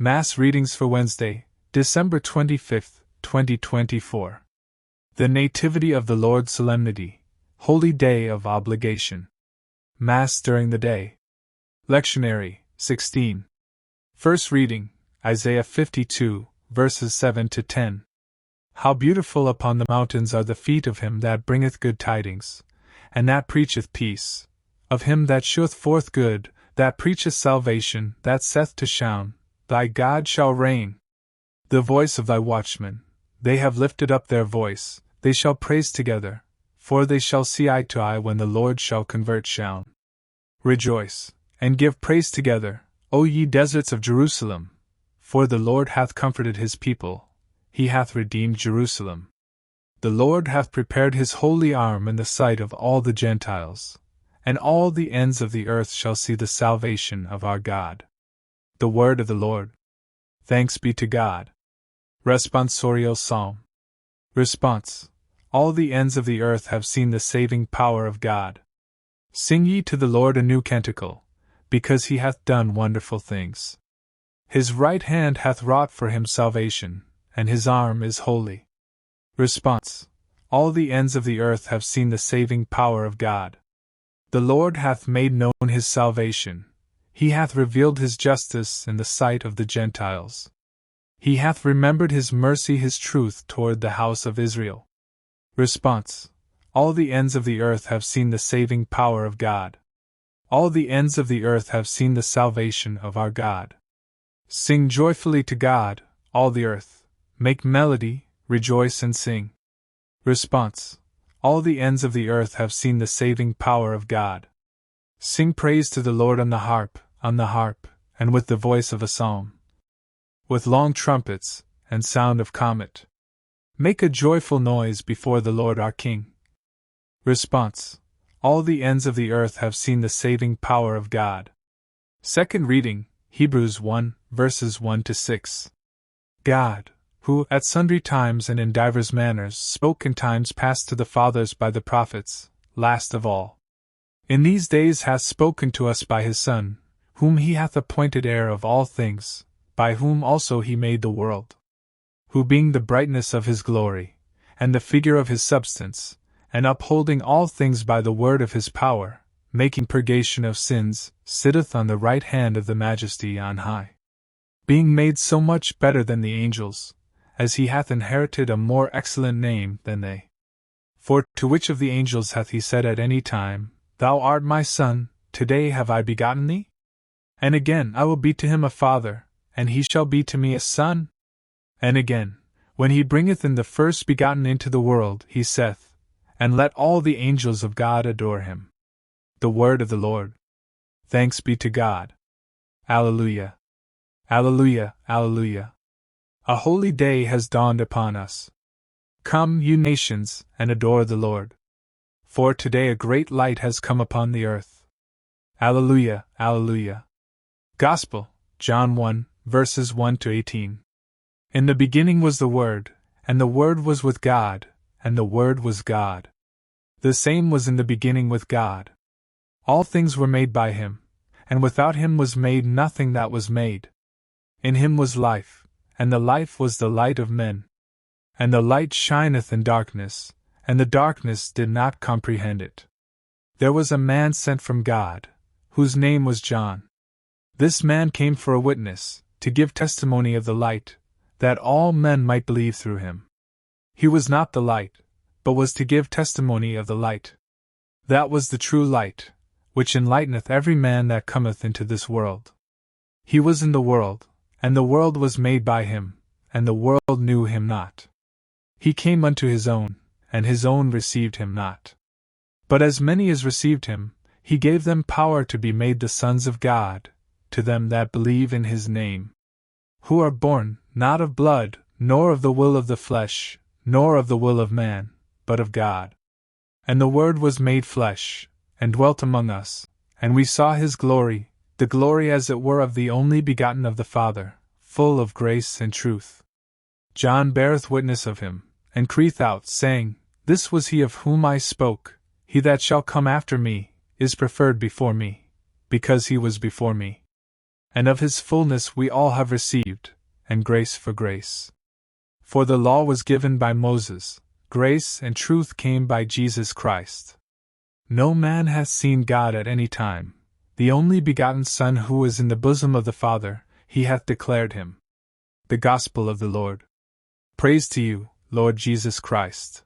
Mass readings for Wednesday, December 25th, 2024. The Nativity of the Lord Solemnity, Holy Day of Obligation. Mass during the day. Lectionary, 16. First reading, Isaiah 52, verses 7 to 10. How beautiful upon the mountains are the feet of him that bringeth good tidings, and that preacheth peace, of him that sheweth forth good, that preacheth salvation, that saith to Shion, Thy God shall reign. The voice of thy watchmen, they have lifted up their voice, they shall praise together, for they shall see eye to eye when the Lord shall convert Shion. Rejoice, and give praise together, O ye deserts of Jerusalem, for the Lord hath comforted his people, he hath redeemed Jerusalem. The Lord hath prepared his holy arm in the sight of all the Gentiles, and all the ends of the earth shall see the salvation of our God. The word of the Lord. Thanks be to God. Responsorial Psalm. Response. All the ends of the earth have seen the saving power of God. Sing ye to the Lord a new canticle, because he hath done wonderful things. His right hand hath wrought for him salvation, and his arm is holy. Response. All the ends of the earth have seen the saving power of God. The Lord hath made known his salvation. He hath revealed his justice in the sight of the Gentiles. He hath remembered his mercy, his truth toward the house of Israel. Response. All the ends of the earth have seen the saving power of God. All the ends of the earth have seen the salvation of our God. Sing joyfully to God, all the earth. Make melody, rejoice and sing. Response. All the ends of the earth have seen the saving power of God. Sing praise to the Lord on the harp, and with the voice of a psalm. With long trumpets, and sound of comet. Make a joyful noise before the Lord our King. Response. All the ends of the earth have seen the saving power of God. Second reading, Hebrews 1, verses 1 to 6. God, who, at sundry times and in divers manners, spoke in times past to the fathers by the prophets, last of all, in these days hath spoken to us by his Son, whom he hath appointed heir of all things, by whom also he made the world. Who being the brightness of his glory, and the figure of his substance, and upholding all things by the word of his power, making purgation of sins, sitteth on the right hand of the Majesty on high. Being made so much better than the angels, as he hath inherited a more excellent name than they. For to which of the angels hath he said at any time, Thou art my Son, today have I begotten thee? And again, I will be to him a father, and he shall be to me a son? And again, when he bringeth in the first begotten into the world, he saith, And let all the angels of God adore him. The word of the Lord. Thanks be to God. Alleluia. Alleluia, alleluia. A holy day has dawned upon us. Come, you nations, and adore the Lord. For today a great light has come upon the earth. Alleluia, alleluia. Gospel, John 1, verses 1 to 18. In the beginning was the Word, and the Word was with God, and the Word was God. The same was in the beginning with God. All things were made by him, and without him was made nothing that was made. In him was life, and the life was the light of men. And the light shineth in darkness, and the darkness did not comprehend it. There was a man sent from God, whose name was John. This man came for a witness, to give testimony of the light, that all men might believe through him. He was not the light, but was to give testimony of the light. That was the true light, which enlighteneth every man that cometh into this world. He was in the world, and the world was made by him, and the world knew him not. He came unto his own, and his own received him not. But as many as received him, he gave them power to be made the sons of God, to them that believe in his name. Who are born, not of blood, nor of the will of the flesh, nor of the will of man, but of God. And the Word was made flesh, and dwelt among us, and we saw his glory, the glory as it were of the only begotten of the Father, full of grace and truth. John beareth witness of him, and crieth out, saying, This was he of whom I spoke, he that shall come after me, is preferred before me, because he was before me. and of his fullness we all have received, and grace for grace. For the law was given by Moses, grace and truth came by Jesus Christ. No man hath seen God at any time, the only begotten Son who is in the bosom of the Father, he hath declared him. The Gospel of the Lord. Praise to you, Lord Jesus Christ.